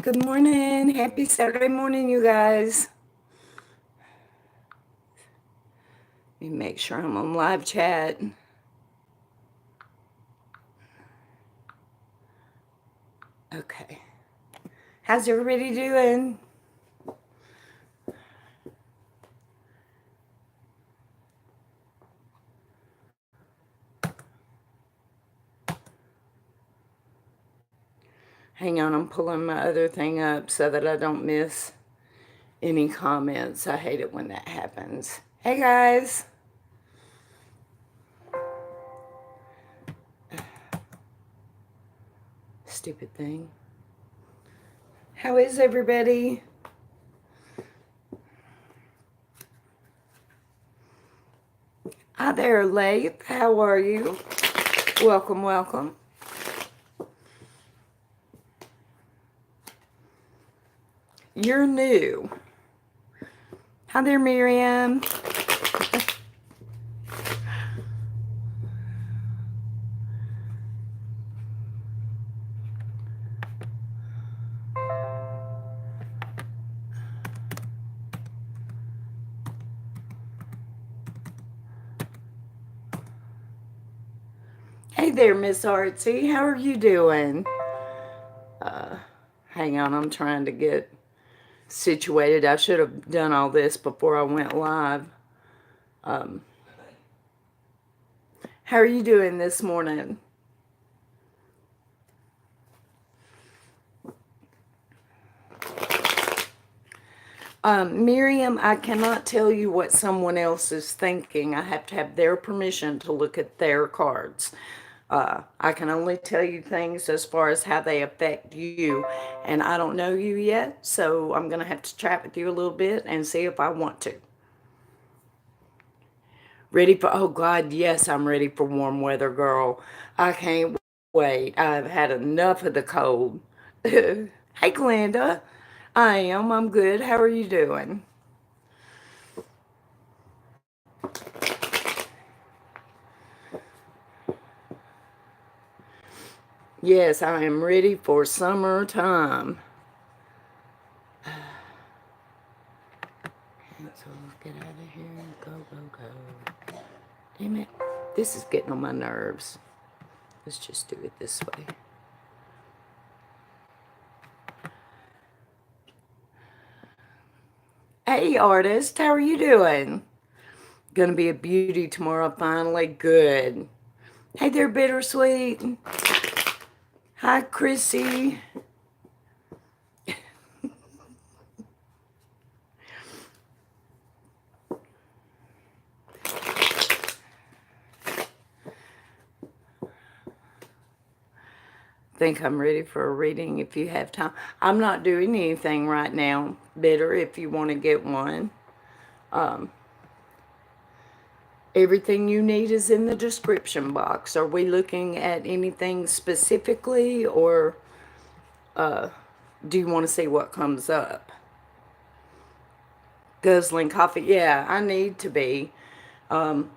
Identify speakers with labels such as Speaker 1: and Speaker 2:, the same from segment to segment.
Speaker 1: Good morning. Happy Saturday morning, you guys. Let me make sure I'm on live chat. Okay. How's everybody doing? Hang on, I'm pulling my other thing up so that I don't miss any comments. I hate it when that happens. Hey, guys. Stupid thing. How is everybody? Hi there, Leith. How are you? Welcome, welcome. You're new. Hi there, Miriam. Hey there, Miss Artsy. How are you doing? Hang on, I'm trying to get situated. I should have done all this before I went live. How are you doing this morning? Miriam, I cannot tell you what someone else is thinking. I have to have their permission to look at their cards. I can only tell you things as far as how they affect you, and I don't know you yet, so I'm going to have to chat with you a little bit and see if I want to. Ready for, oh God, yes, I'm ready for warm weather, girl. I can't wait. I've had enough of the cold. Hey, Glenda. I'm good. How are you doing? Yes, I am ready for summertime. So let's get out of here. Go, go, go. Damn it. This is getting on my nerves. Let's just do it this way. Hey, artist. How are you doing? Gonna be a beauty tomorrow, finally. Good. Hey there, Bittersweet. Hi, Chrissy. Think I'm ready for a reading if you have time. I'm not doing anything right now, Bitter, if you want to get one. Everything you need is in the description box. Are we looking at anything specifically, or do you want to see what comes up? Guzzling coffee. Yeah, I need to be. I'm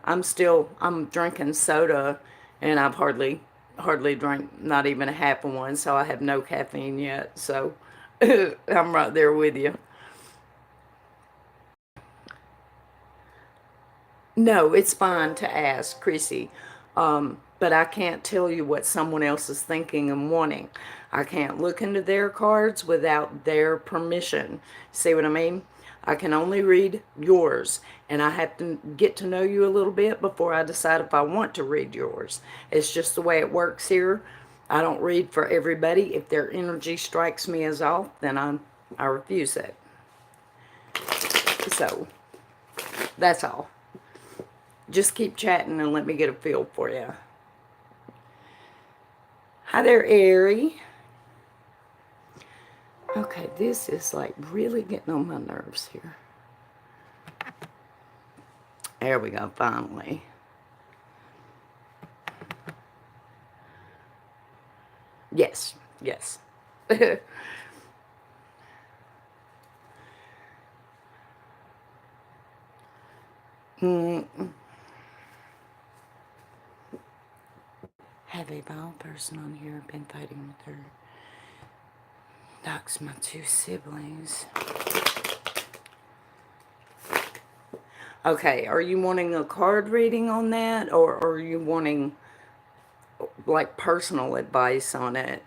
Speaker 1: drinking soda, and I've hardly drank not even a half of one, so I have no caffeine yet. So I'm right there with you. No, it's fine to ask, Chrissy. But I can't tell you what someone else is thinking and wanting. I can't look into their cards without their permission. See what I mean? I can only read yours, and I have to get to know you a little bit before I decide if I want to read yours. It's just the way it works here. I don't read for everybody. If their energy strikes me as off, then I refuse it. So that's all. Just keep chatting and let me get a feel for you. Hi there, Ari. Okay, this is like really getting on my nerves here. There we go, finally. Yes, yes. Have a vile person on here been fighting with her? That's my two siblings. Okay, are you wanting a card reading on that, or are you wanting like personal advice on it?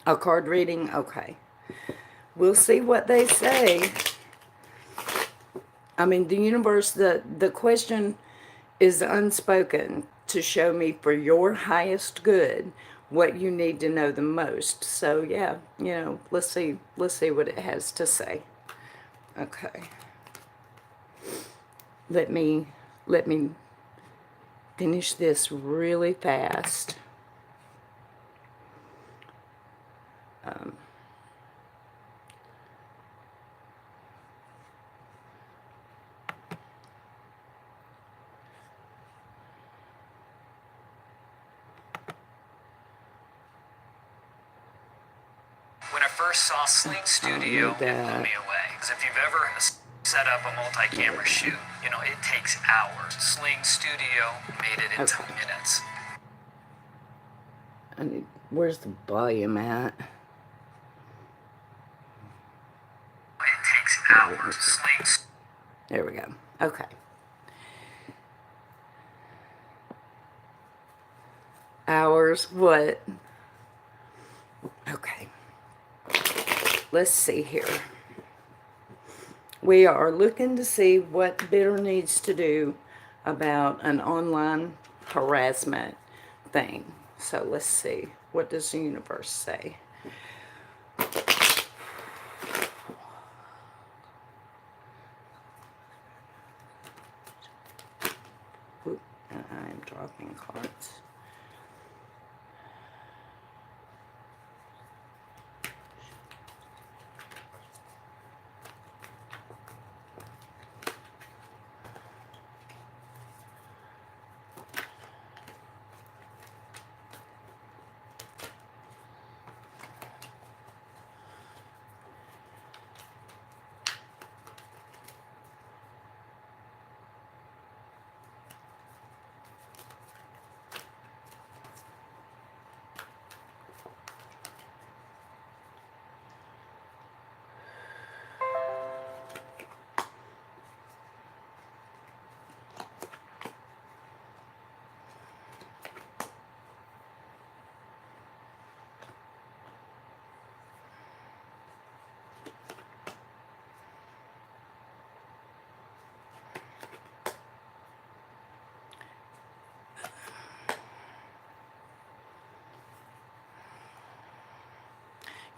Speaker 1: A card reading? Okay. We'll see what they say. I mean, the universe, the question is unspoken to show me for your highest good what you need to know the most. So yeah, let's see what it has to say. Okay. Let me finish this really fast.
Speaker 2: When I first saw Sling Studio, it blew me away. Because if you've ever set up a multi-camera shoot, it takes hours. Sling Studio made it into minutes.
Speaker 1: Where's the volume at?
Speaker 2: It takes hours. Sling.
Speaker 1: There we go. Okay. Hours, what? Okay. Let's see here. We are looking to see what Bidder needs to do about an online harassment thing. So let's see. What does the universe say? Oop, I'm dropping cards.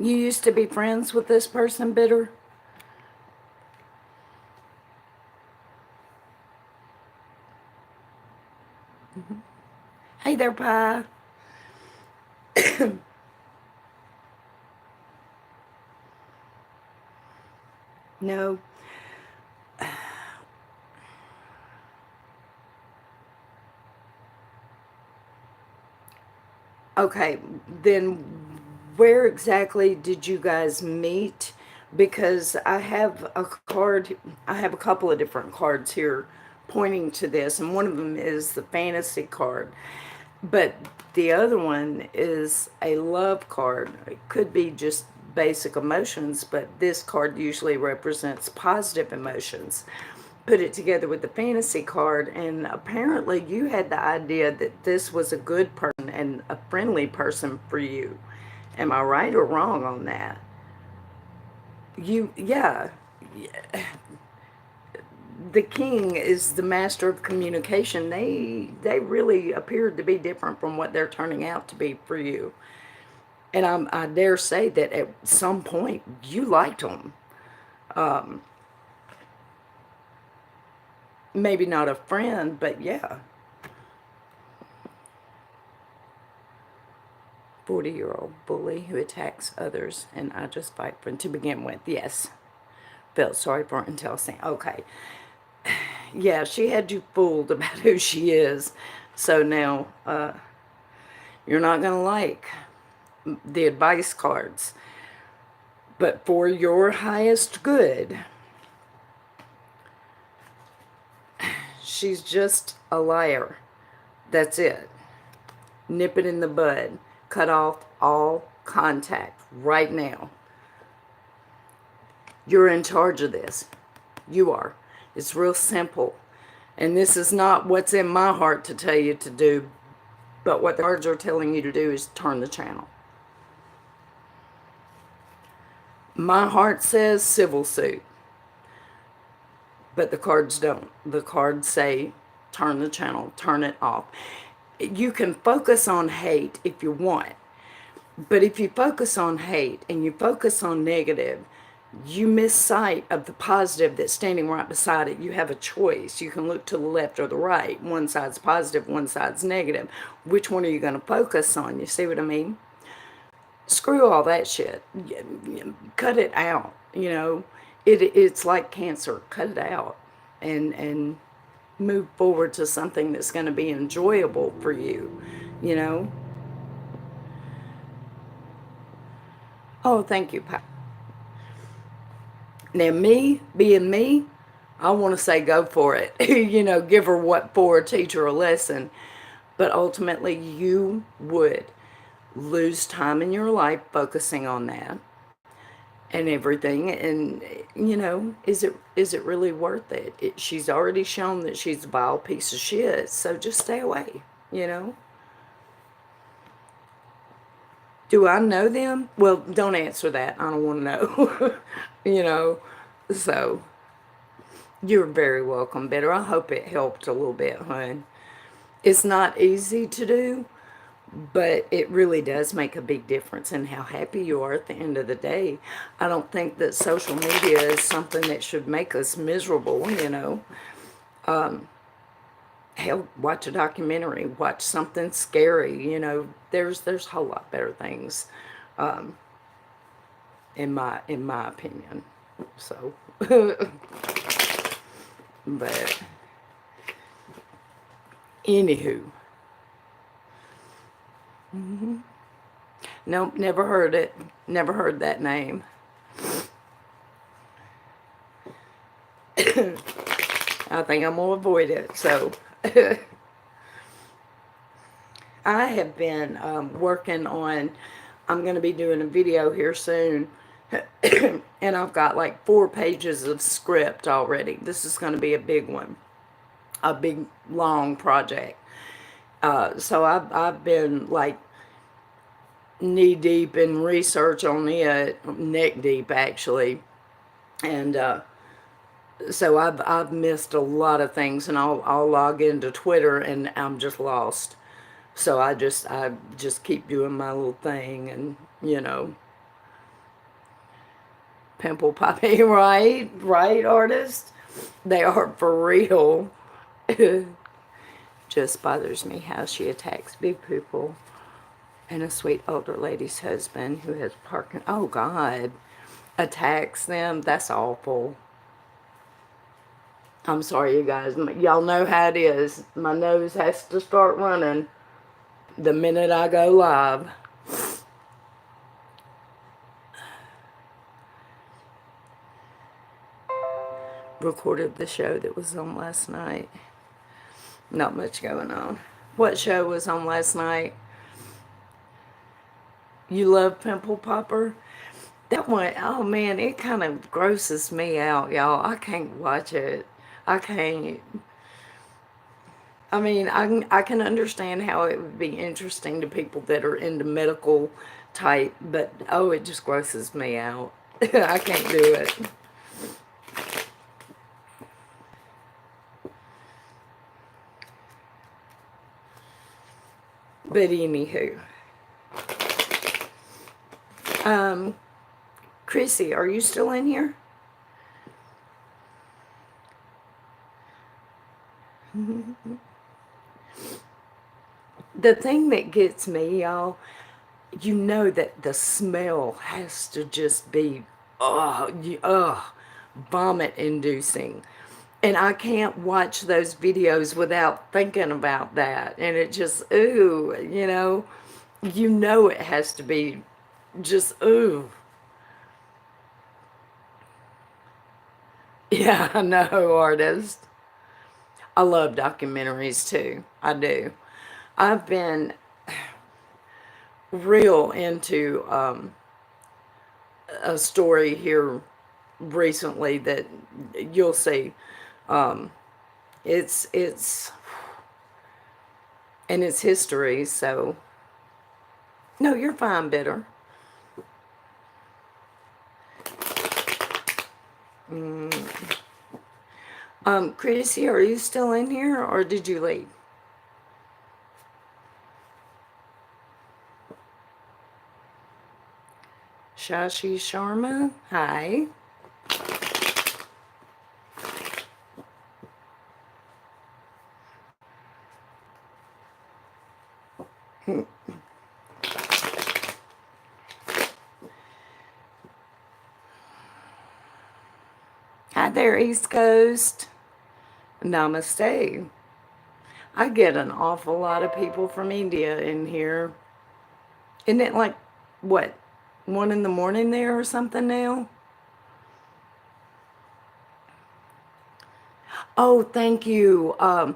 Speaker 1: You used to be friends with this person, Bidder? Hey there, Pie. No. Okay, then where exactly did you guys meet? Because I have a card, I have a couple of different cards here pointing to this, and one of them is the fantasy card. But the other one is a love card. It could be just basic emotions, but this card usually represents positive emotions. Put it together with the fantasy card, and apparently you had the idea that this was a good person and a friendly person for you. Am I right or wrong on that? Yeah, the king is the master of communication. They really appeared to be different from what they're turning out to be for you. And I dare say that at some point you liked them. Maybe not a friend, but yeah. 40-year-old bully who attacks others, and I just fight for him to begin with. Yes. Felt sorry for her until saying, okay. Yeah, she had you fooled about who she is. So now, you're not going to like the advice cards. But for your highest good, She's just a liar. That's it. Nip it in the bud. Cut off all contact right now. You're in charge of this. You are. It's real simple. And this is not what's in my heart to tell you to do, but what the cards are telling you to do is turn the channel. My heart says civil suit, but the cards don't. The cards say turn the channel, turn it off. You can focus on hate if you want, but if you focus on hate and you focus on negative, you miss sight of the positive that's standing right beside it. You have a choice. You can look to the left or the right. One side's positive, one side's negative. Which one are you going to focus on? You see what I mean? Screw all that shit. Cut it out. You know, it's like cancer. Cut it out and move forward to something that's going to be enjoyable for you, you know. Oh, thank you, Pat. Now, me, being me, I want to say go for it. You know, give her what for, teach her a lesson. But ultimately, you would lose time in your life focusing on that and everything. And, you know, is it really worth it? She's already shown that she's a vile piece of shit. So just stay away, you know. Do I know them? Well, don't answer that. I don't want to know. You know, so you're very welcome, Better. I hope it helped a little bit, hon. It's not easy to do, but it really does make a big difference in how happy you are at the end of the day. I don't think that social media is something that should make us miserable, you know. Hell, watch a documentary, watch something scary, you know. There's a whole lot better things, in my opinion. So, but anywho, nope, never heard it. Never heard that name. I think I'm gonna avoid it. So. I have been working on, I'm going to be doing a video here soon, and I've got like 4 pages of script already. This is going to be a big one, a big, long project. So I've been like knee deep in research on it, neck deep actually, and so I've missed a lot of things, and I'll log into Twitter and I'm just lost. So I just keep doing my little thing, and you know, pimple poppy, right, artist. They are for real. Just bothers me how she attacks big people and a sweet older lady's husband who has parking. Oh God, attacks them. That's awful. I'm sorry, you guys. Y'all know how it is. My nose has to start running the minute I go live. Recorded the show that was on last night. Not much going on. What show was on last night? You Love Pimple Popper? That one, oh man, it kind of grosses me out, y'all. I can't watch it. I can't. I mean, I can understand how it would be interesting to people that are into medical type, but oh, it just grosses me out. I can't do it. But anywho, Chrissy, are you still in here? The thing that gets me, y'all, you know that the smell has to just be, vomit inducing. And I can't watch those videos without thinking about that. And it just, ooh, you know it has to be just, ooh. Yeah, I know, artist. I love documentaries too. I do. I've been real into a story here recently that you'll see. It's and it's history. So no, you're fine, Bitter. Chrissy, are you still in here or did you leave? Shashi Sharma, hi. Hi there, East Coast. Namaste. I get an awful lot of people from India in here. Isn't it like, what, 1 in the morning there or something now? Oh, thank you. Pie,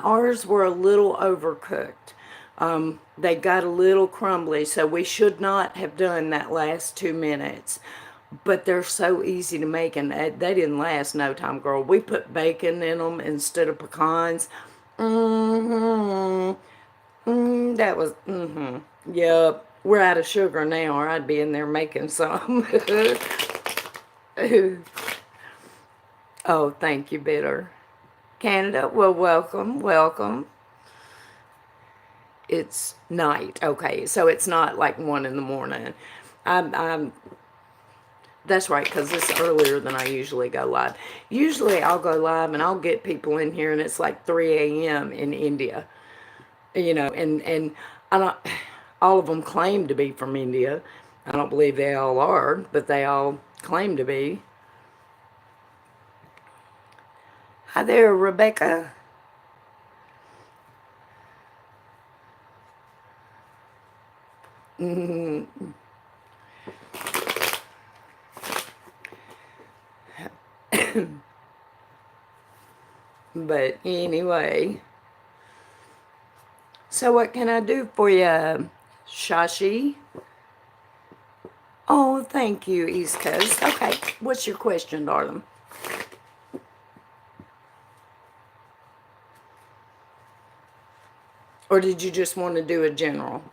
Speaker 1: ours were a little overcooked. They got a little crumbly, so we should not have done that last 2 minutes. But they're so easy to make, and they didn't last no time, girl. We put bacon in them instead of pecans. Mm-hmm. That was, Yep. We're out of sugar now, or I'd be in there making some. Oh, thank you, Bitter. Canada, well, welcome, welcome. It's night. Okay, so it's not like 1 in the morning. I'm that's right, because it's earlier than I usually go live. Usually I'll go live and I'll get people in here and it's like 3 a.m. in India, and I don't, all of them claim to be from India. I don't believe they all are, but they all claim to be. Hi there, Rebecca. But anyway, so what can I do for you, Shashi? Oh, thank you, East Coast. Okay, what's your question, darling? Or did you just want to do a general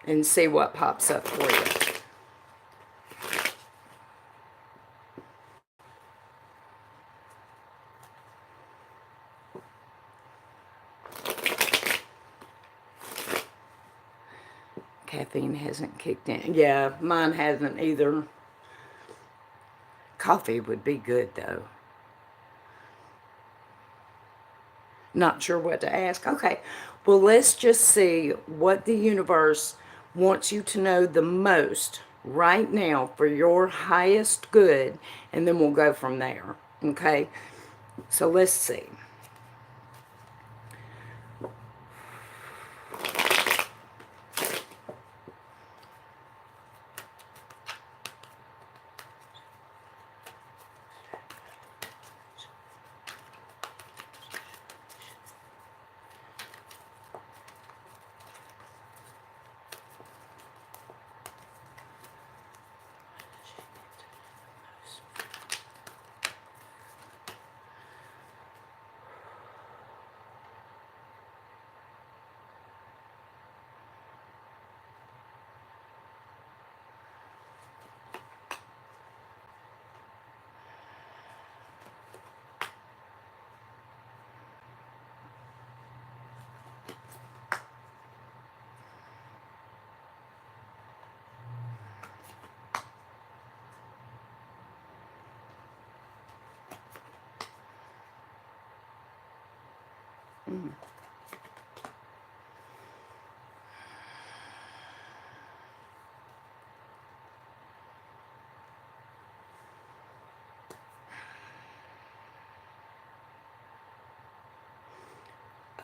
Speaker 1: and see what pops up for you? Caffeine hasn't kicked in. Yeah, mine hasn't either. Coffee would be good, though. Not sure what to ask. Okay, well, let's just see what the universe wants you to know the most right now for your highest good, and then we'll go from there. Okay, so let's see.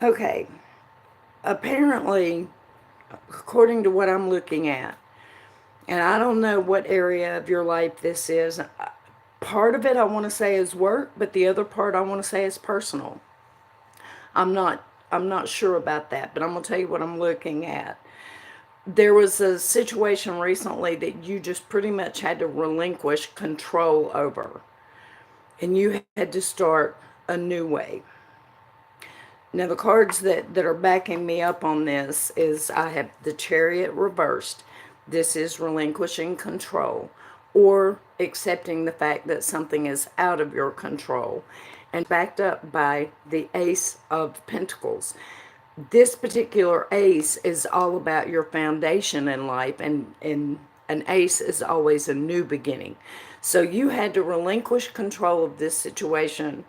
Speaker 1: Okay, apparently, according to what I'm looking at, and I don't know what area of your life this is. Part of it I want to say is work, but the other part I want to say is personal. I'm not sure about that, but I'm going to tell you what I'm looking at. There was a situation recently that you just pretty much had to relinquish control over, and you had to start a new way. Now, the cards that are backing me up on this is I have the Chariot reversed. This is relinquishing control or accepting the fact that something is out of your control, and backed up by the Ace of Pentacles. This particular ace is all about your foundation in life, and an ace is always a new beginning. So you had to relinquish control of this situation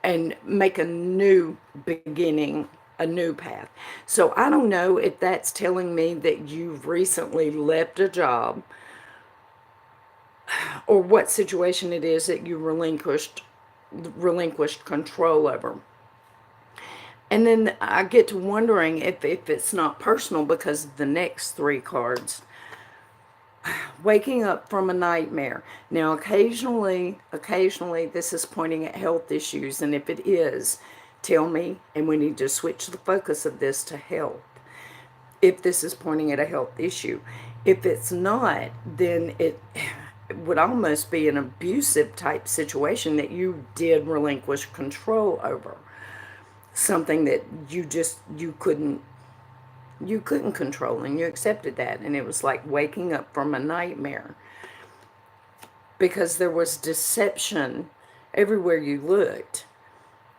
Speaker 1: and make a new beginning, a new path. So I don't know if that's telling me that you've recently left a job, or what situation it is that you relinquished control over. And then I get to wondering if it's not personal, because the next three cards, waking up from a nightmare. Now, occasionally, this is pointing at health issues, and if it is, tell me, and we need to switch the focus of this to health. If this is pointing at a health issue. If it's not, then it would almost be an abusive type situation that you did relinquish control over. Something that you couldn't control, and you accepted that, and it was like waking up from a nightmare, because there was deception everywhere you looked.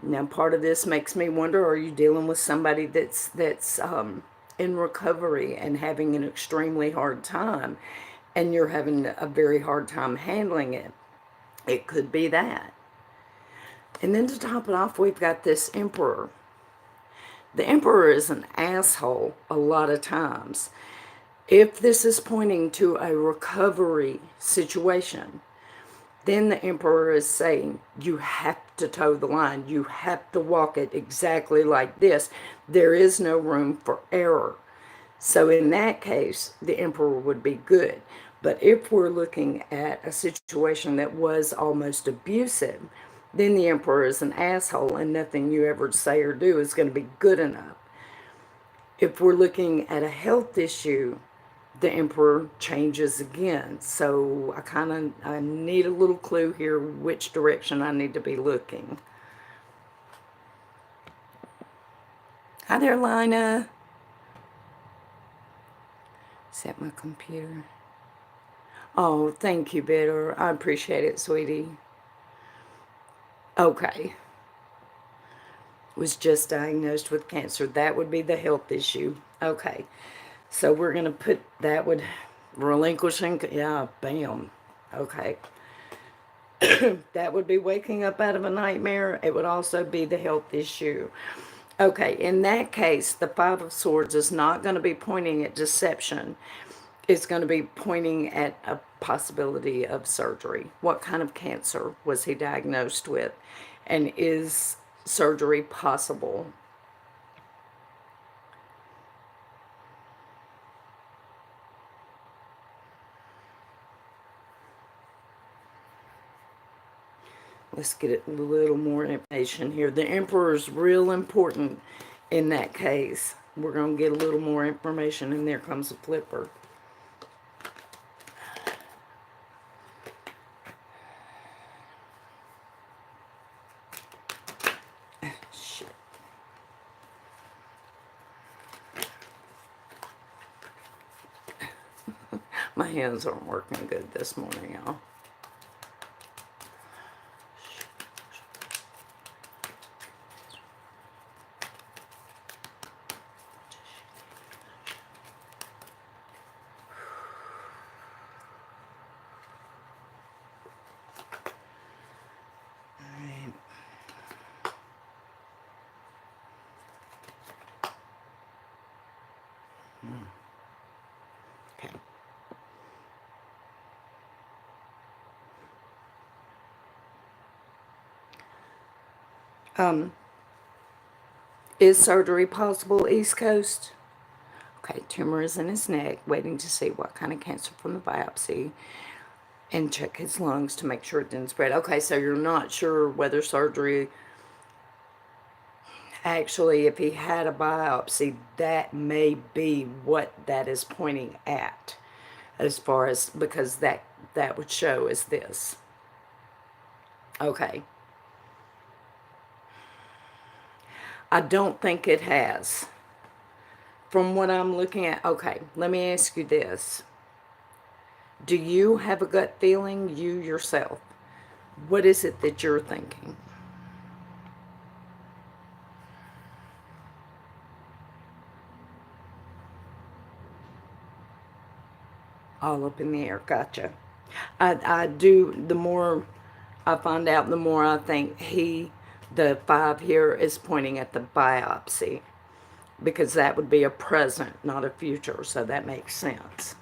Speaker 1: Now, part of this makes me wonder, are you dealing with somebody that's in recovery and having an extremely hard time, and you're having a very hard time handling it? It could be that. And then to top it off, we've got this Emperor. The Emperor is an asshole a lot of times. If this is pointing to a recovery situation, then the Emperor is saying, you have to toe the line. You have to walk it exactly like this. There is no room for error. So in that case, the Emperor would be good. But if we're looking at a situation that was almost abusive, then the Emperor is an asshole, and nothing you ever say or do is going to be good enough. If we're looking at a health issue, the Emperor changes again. So I need a little clue here which direction I need to be looking. Hi there, Lina. Is that my computer? Oh, thank you, Bitter. I appreciate it, sweetie. Okay. Was just diagnosed with cancer. That would be the health issue. Okay. So we're going to put that would relinquishing. Yeah, bam. Okay. That would be waking up out of a nightmare. It would also be the health issue. Okay. In that case, the Five of Swords is not going to be pointing at deception. It's going to be pointing at a possibility of surgery. What kind of cancer was he diagnosed with? And is surgery possible? Let's get a little more information here. The Emperor is real important in that case. We're going to get a little more information, and there comes a flipper. Shit. My hands aren't working good this morning, y'all. Is surgery possible, East Coast? Okay, tumor is in his neck, waiting to see what kind of cancer from the biopsy, and check his lungs to make sure it didn't spread. Okay, so you're not sure whether surgery... Actually, if he had a biopsy, that may be what that is pointing at, as far as, because that would show as this. Okay. I don't think it has. From what I'm looking at, okay, let me ask you this. Do you have a gut feeling, you yourself? What is it that you're thinking? All up in the air. Gotcha. I do, the more I find out, the more I think the 5 here is pointing at the biopsy, because that would be a present, not a future, so that makes sense.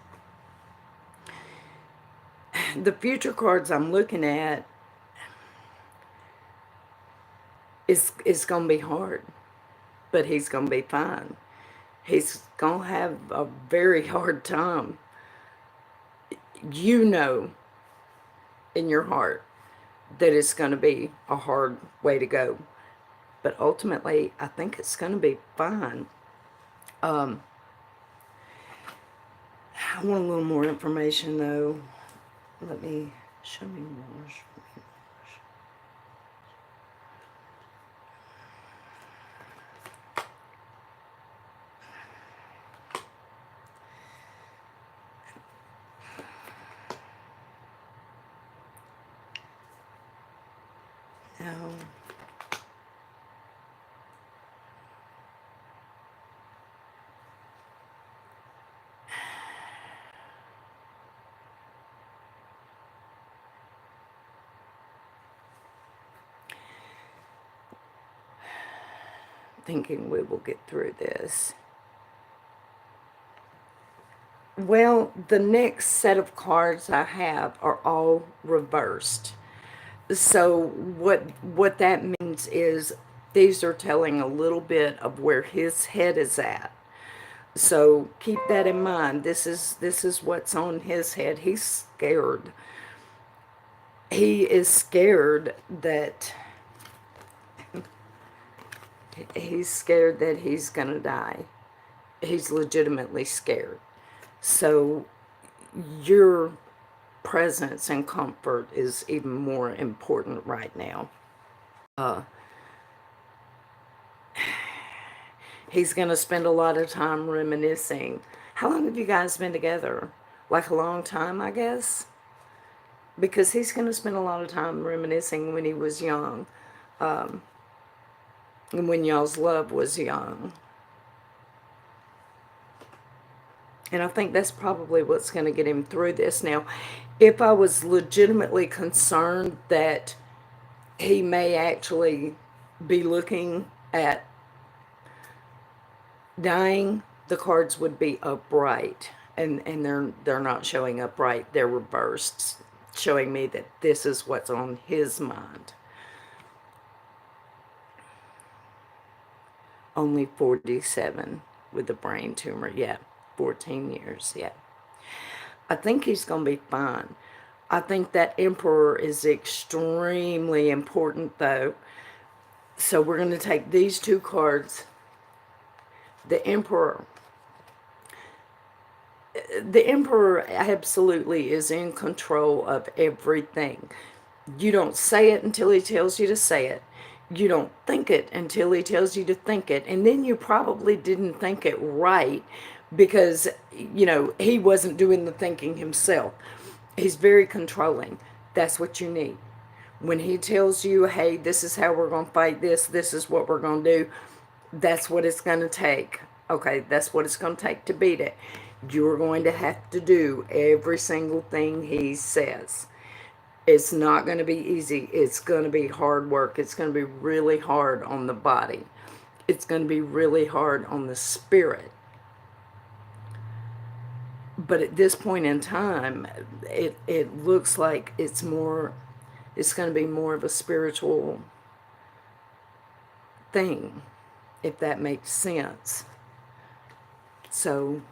Speaker 1: The future cards I'm looking at is going to be hard, but he's going to be fine. He's going to have a very hard time. You know in your heart that it's going to be a hard way to go. But ultimately, I think it's going to be fine. I want a little more information, though. Let me, show me more. No. Thinking we will get through this. Well, the next set of cards I have are all reversed. So what that means is these are telling a little bit of where his head is at. So keep that in mind. This is what's on his head. He's scared. He is scared that he's gonna die. He's legitimately scared. So your presence and comfort is even more important right now. He's going to spend a lot of time reminiscing. How long have you guys been together? Like a long time, I guess? Because he's going to spend a lot of time reminiscing when he was young. And when y'all's love was young. And I think that's probably what's going to get him through this. Now, if I was legitimately concerned that he may actually be looking at dying, the cards would be upright. And they're not showing upright, they're reversed, showing me that this is what's on his mind. Only 47 with a brain tumor, yeah. 14 years, yeah. I think he's going to be fine. I think that Emperor is extremely important, though. So we're going to take these two cards. The Emperor absolutely is in control of everything. You don't say it until he tells you to say it. You don't think it until he tells you to think it. And then you probably didn't think it right because, he wasn't doing the thinking himself. He's very controlling. That's what you need. When he tells you, hey, this is how we're going to fight this is what we're going to do, that's what it's going to take. Okay, that's what it's going to take to beat it. You're going to have to do every single thing he says. It's not going to be easy. It's going to be hard work. It's going to be really hard on the body. It's going to be really hard on the spirit. But at this point in time, it looks like it's going to be more of a spiritual thing, if that makes sense. So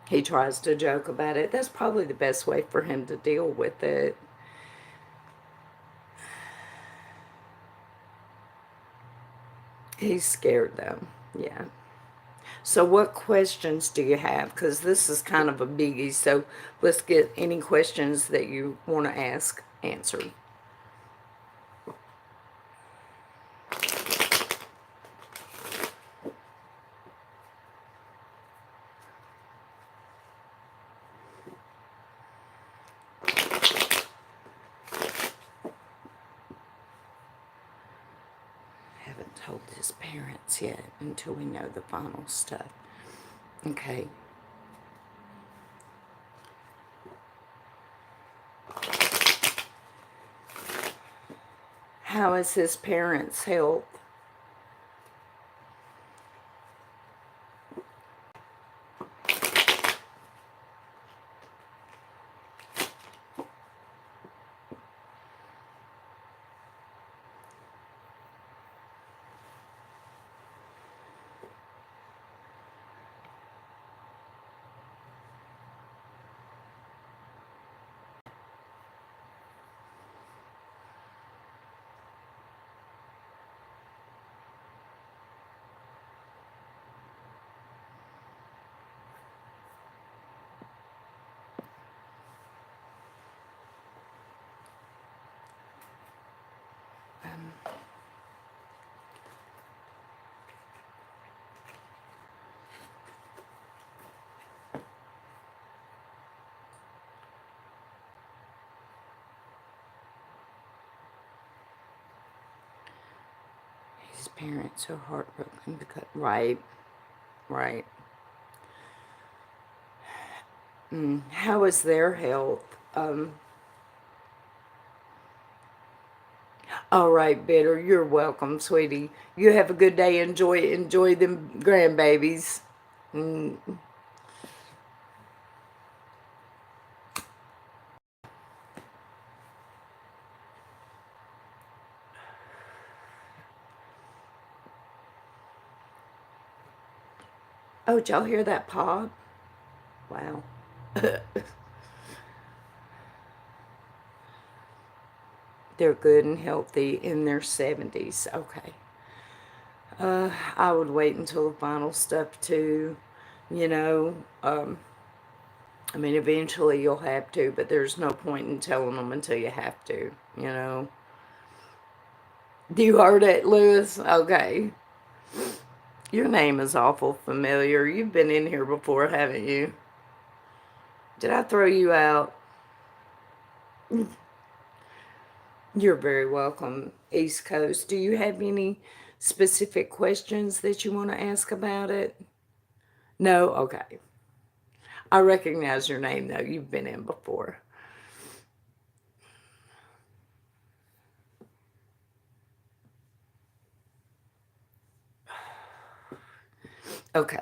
Speaker 1: he tries to joke about it. That's probably the best way for him to deal with it. He's scared though. Yeah. So what questions do you have? Because this is kind of a biggie. So let's get any questions that you want to ask answered. Haven't told his parents yet until we know the final stuff. Okay. How is his parents' health? His parents are heartbroken because, right, right. How is their health? All right, Bitter. You're welcome, sweetie. You have a good day. Enjoy them grandbabies. Mm. Oh, did y'all hear that pop? Wow. They're good and healthy in their 70s. Okay. I would wait until the final stuff too. You know, I mean, eventually you'll have to, but there's no point in telling them until you have to, you know. You heard it, Lewis? Okay. Your name is awful familiar. You've been in here before, haven't you? Did I throw you out? You're very welcome, East Coast. Do you have any specific questions that you want to ask about it? No? Okay. I recognize your name, though. You've been in before. Okay.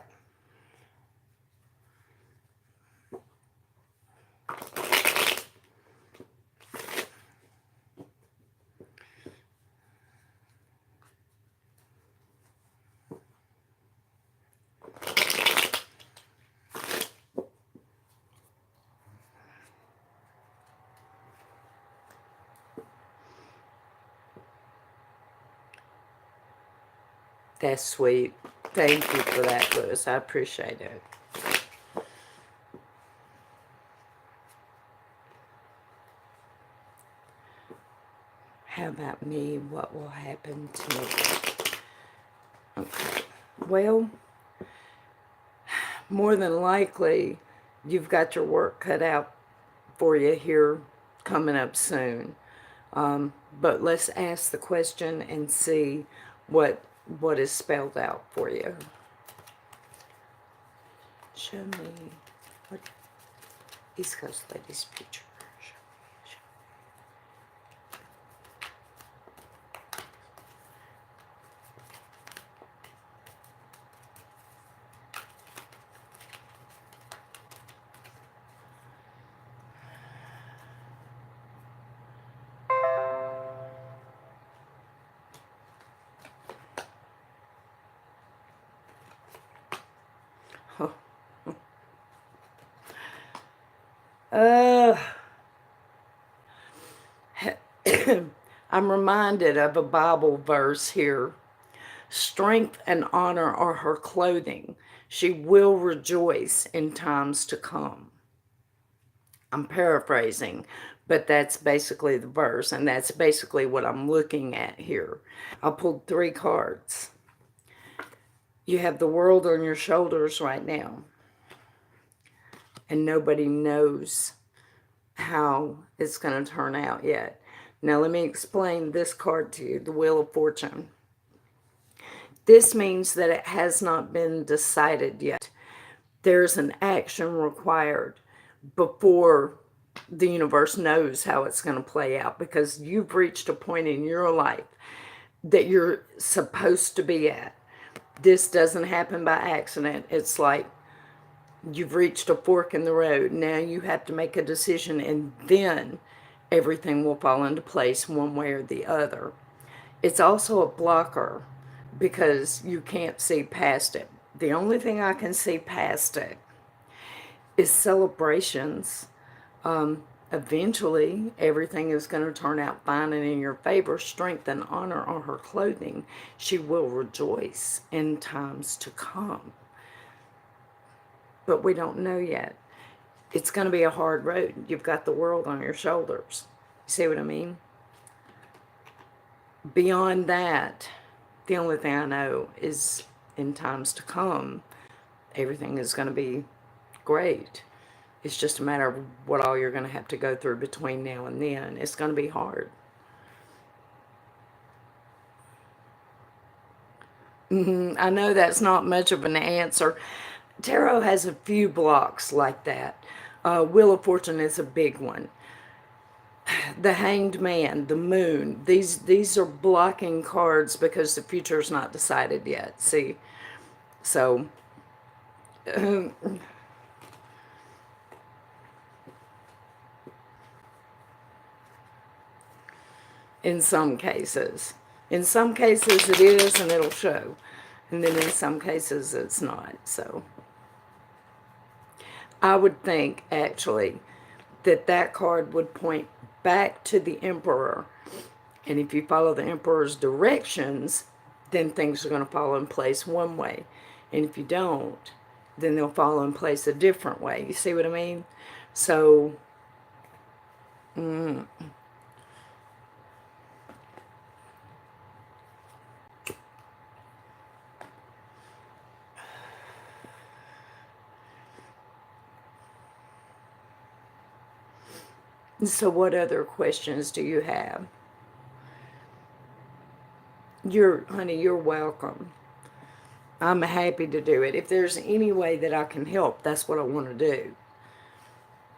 Speaker 1: That's sweet. Thank you for that, Lewis. I appreciate it. How about me? What will happen to me? Okay. Well, more than likely, you've got your work cut out for you here coming up soon. But let's ask the question and see what is spelled out for you. Show me what East Coast Ladies future. I'm reminded of a Bible verse here. Strength and honor are her clothing. She will rejoice in times to come. I'm paraphrasing, but that's basically the verse, and that's basically what I'm looking at here. I pulled 3 cards. You have the world on your shoulders right now, and nobody knows how it's going to turn out yet. Now let me explain this card to you, the Wheel of Fortune. This means that it has not been decided yet. There's an action required before the universe knows how it's going to play out, because you've reached a point in your life that you're supposed to be at. This doesn't happen by accident. It's like you've reached a fork in the road. Now you have to make a decision, and then everything will fall into place one way or the other. It's also a blocker because you can't see past it. The only thing I can see past it is celebrations. Eventually, everything is going to turn out fine and in your favor. Strength and honor are her clothing. She will rejoice in times to come. But we don't know yet. It's going to be a hard road. You've got the world on your shoulders. You see what I mean? Beyond that, the only thing I know is in times to come, everything is going to be great. It's just a matter of what all you're going to have to go through between now and then. It's going to be hard. I know that's not much of an answer. Tarot has a few blocks like that. Wheel of Fortune is a big one. The Hanged Man, the Moon, these are blocking cards because the future is not decided yet. See? So, in some cases. In some cases it is, and it'll show. And then in some cases it's not. So I would think, actually, that that card would point back to the Emperor. And if you follow the Emperor's directions, then things are going to fall in place one way. And if you don't, then they'll fall in place a different way. You see what I mean? So, so what other questions do you have? Honey, you're welcome. I'm happy to do it. If there's any way that I can help, that's what I want to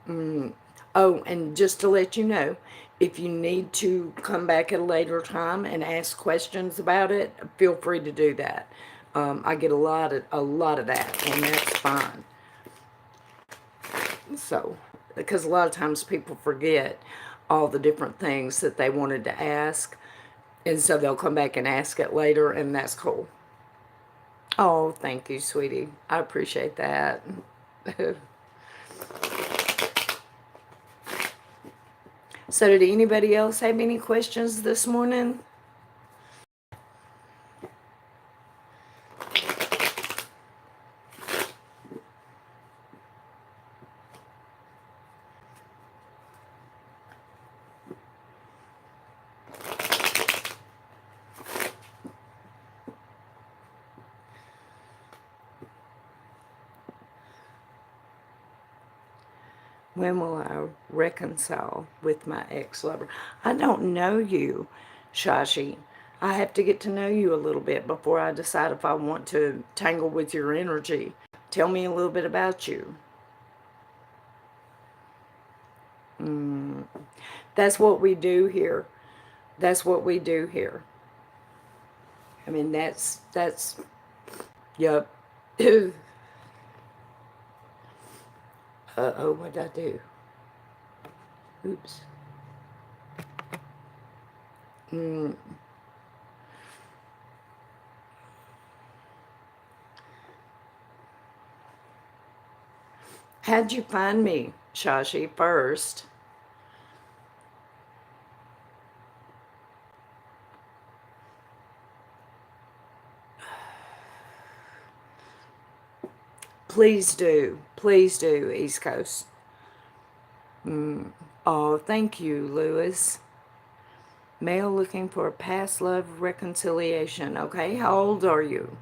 Speaker 1: do. Oh, and just to let you know, if you need to come back at a later time and ask questions about it, feel free to do that. I get a lot of that, and that's fine. So, because a lot of times people forget all the different things that they wanted to ask, and so they'll come back and ask it later, and that's cool. Oh, thank you, sweetie. I appreciate that. So did anybody else have any questions this morning? When will I reconcile with my ex-lover? I don't know you, Shashi. I have to get to know you a little bit before I decide if I want to tangle with your energy. Tell me a little bit about you. That's what we do here. That's what we do here. I mean, that's, yep. Uh-oh, what did I do? Oops. How'd you find me, Shashi, first? Please do. Please do, East Coast. Oh, thank you, Lewis. Male looking for a past love reconciliation. Okay, how old are you?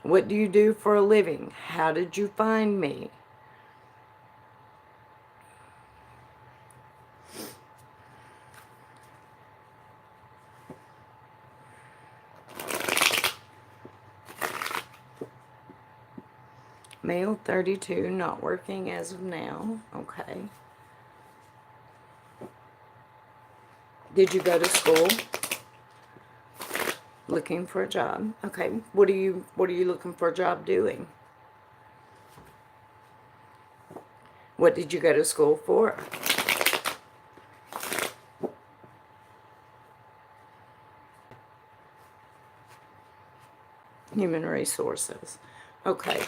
Speaker 1: What do you do for a living? How did you find me? Male 32, not working as of now. Okay. Did you go to school? Looking for a job. Okay. What are you looking for a job doing? What did you go to school for? Human resources. Okay.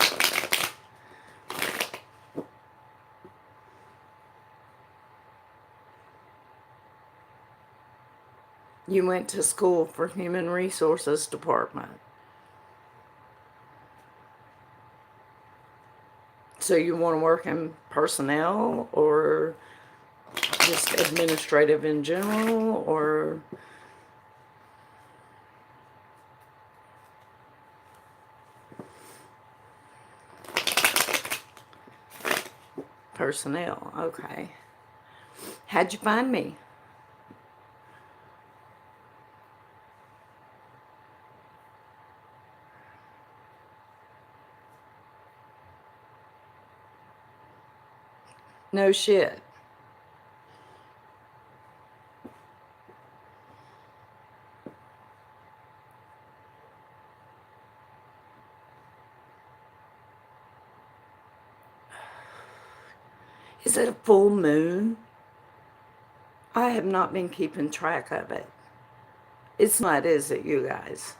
Speaker 1: You went to school for human resources department. So you want to work in personnel or just administrative in general, or personnel? Okay. How'd you find me? No shit. Is it a full moon? I have not been keeping track of it. It's not, is it, you guys?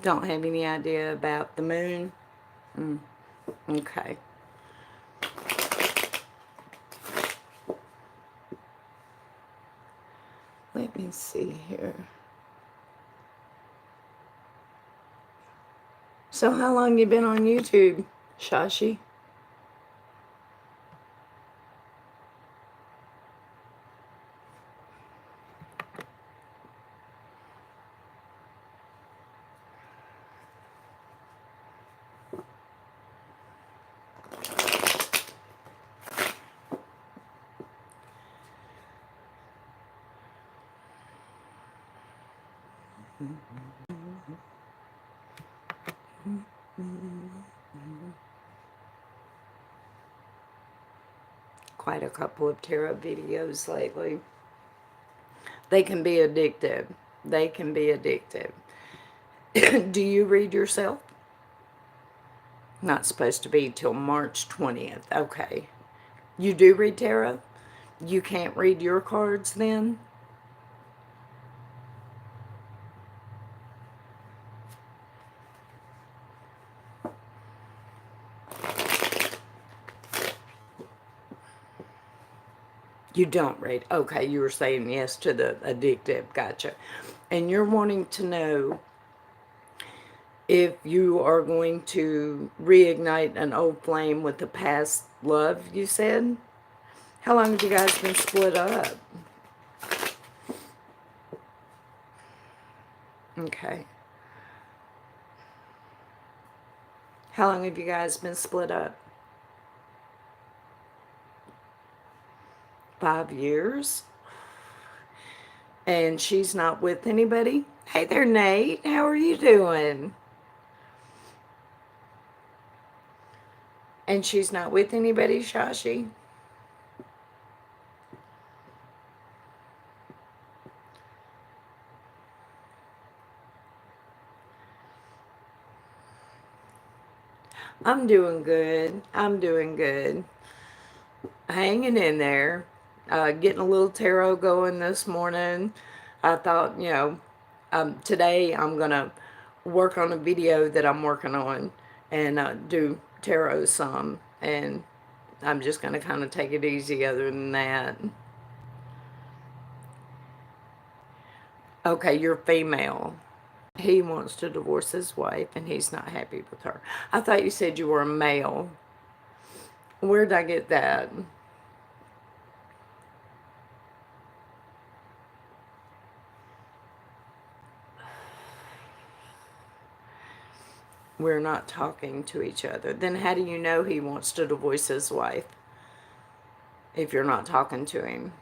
Speaker 1: Don't have any idea about the moon? Okay. Let me see here. So how long you been on YouTube, Shashi? Quite a couple of tarot videos lately. They can be addictive. They can be addictive. Do you read yourself? Not supposed to be till March 20th. Okay. You do read tarot? You can't read your cards then? You don't read. Okay, you were saying yes to the addictive. Gotcha. And you're wanting to know if you are going to reignite an old flame with a past love, you said? How long have you guys been split up? Okay. How long have you guys been split up? 5 years? And she's not with anybody? Hey there, Nate. How are you doing? And she's not with anybody, Shashi? I'm doing good. I'm doing good. Hanging in there. Getting a little tarot going this morning. I thought, today I'm going to work on a video that I'm working on and do tarot some. And I'm just going to kind of take it easy other than that. Okay, you're female. He wants to divorce his wife and he's not happy with her. I thought you said you were a male. Where did I get that? We're not talking to each other. Then how do you know he wants to divorce his wife if you're not talking to him?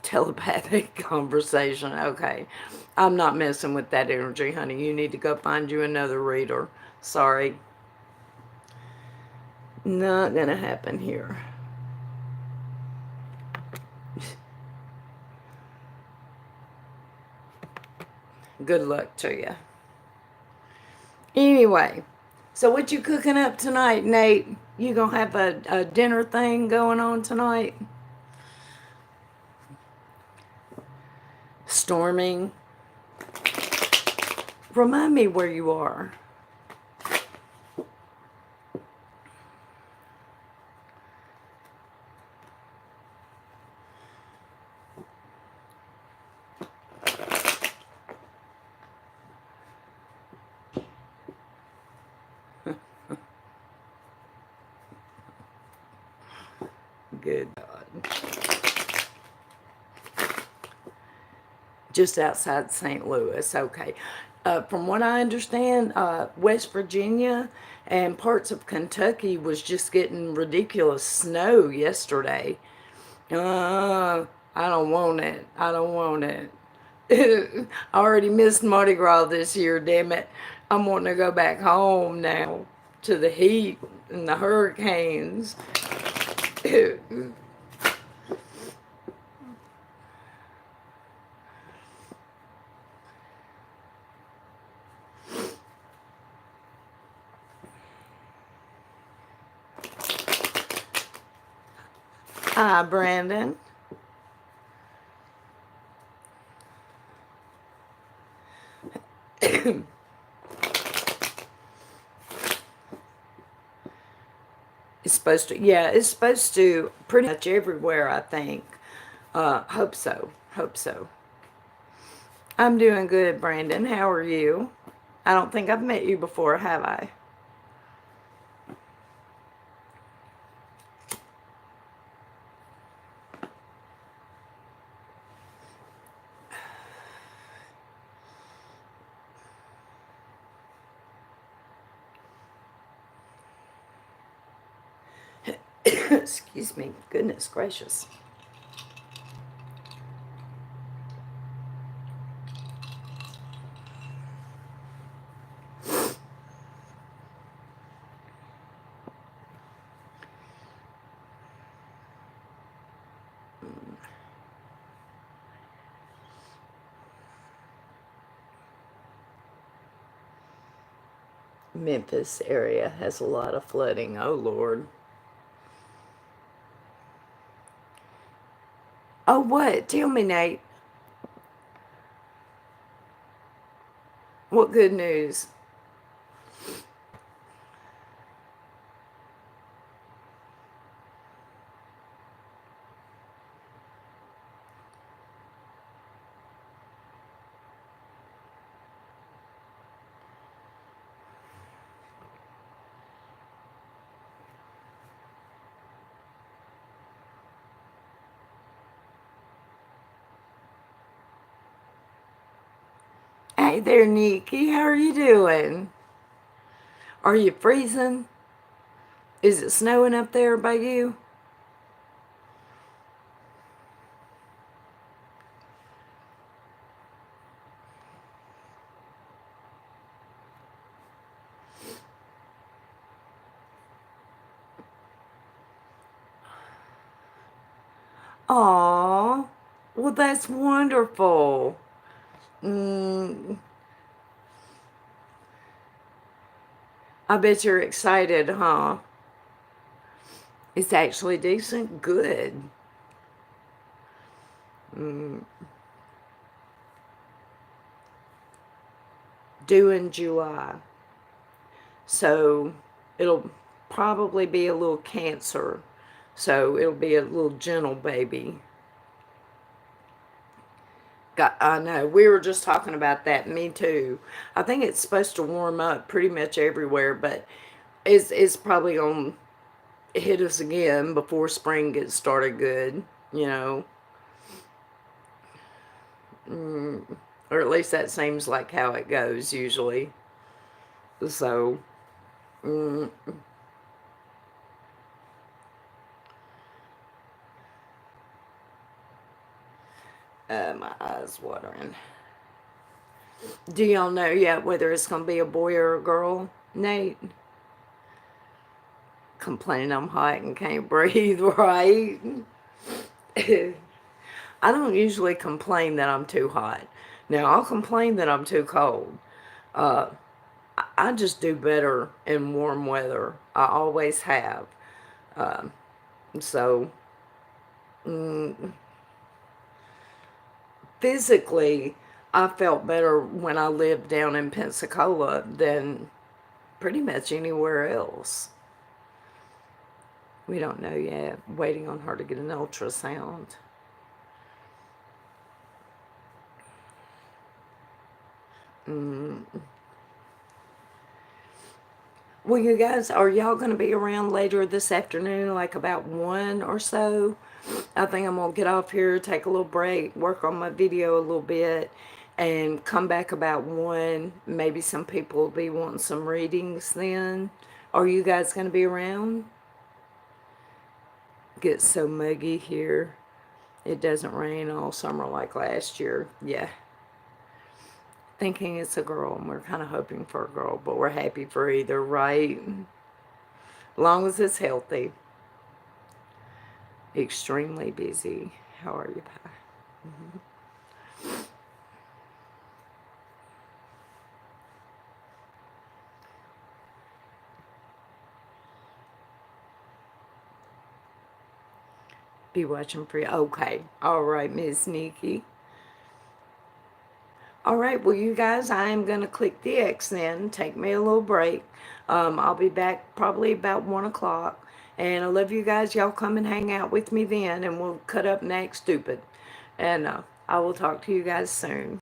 Speaker 1: Telepathic conversation. Okay. I'm not messing with that energy, honey. You need to go find you another reader. Sorry. Not gonna happen here. Good luck to you. Anyway, so what you cooking up tonight, Nate? You gonna have a dinner thing going on tonight? Storming. Remind me where you are. Good God. Just outside St. Louis. Okay. From what I understand, West Virginia and parts of Kentucky was just getting ridiculous snow yesterday. I don't want it. I don't want it. I already missed Mardi Gras this year, damn it. I'm wanting to go back home now to the heat and the hurricanes. Hi, Brandon. It's supposed to, yeah, it's supposed to pretty much everywhere, I think. Hope so. Hope so. I'm doing good, Brandon. How are you? I don't think I've met you before, have I? Excuse me. Goodness gracious. Memphis area has a lot of flooding. Oh, Lord. Oh, what? Tell me, Nate. What good news? Hey there, Nikki. How are you doing? Are you freezing? Is it snowing up there by you? Aw. Well, that's wonderful. Mm, I bet you're excited, huh? It's actually decent. Good. Due in July. So it'll probably be a little Cancer. So it'll be a little gentle baby. I know. We were just talking about that. Me too. I think it's supposed to warm up pretty much everywhere, but it's probably going to hit us again before spring gets started good, you know. Or at least that seems like how it goes usually. So, my eyes watering. Do y'all know yet whether it's going to be a boy or a girl, Nate? Complaining I'm hot and can't breathe, right? I don't usually complain that I'm too hot. Now, I'll complain that I'm too cold. Uh, I just do better in warm weather. I always have. So, physically, I felt better when I lived down in Pensacola than pretty much anywhere else. We don't know yet. Waiting on her to get an ultrasound. Well, you guys, are y'all going to be around later this afternoon, like about 1 or so? I think I'm going to get off here, take a little break, work on my video a little bit, and come back about 1. Maybe some people will be wanting some readings then. Are you guys going to be around? Gets so muggy here. It doesn't rain all summer like last year. Yeah. Thinking it's a girl, and we're kind of hoping for a girl, but we're happy for either, right? Long as it's healthy. Extremely busy. How are you, Pi? Be watching for you. Okay. All right, Miss Nikki. All right, well, you guys, I am going to click the X then. Take me a little break. I'll be back probably about 1 o'clock. And I love you guys. Y'all come and hang out with me then, and we'll cut up and act stupid. And I will talk to you guys soon.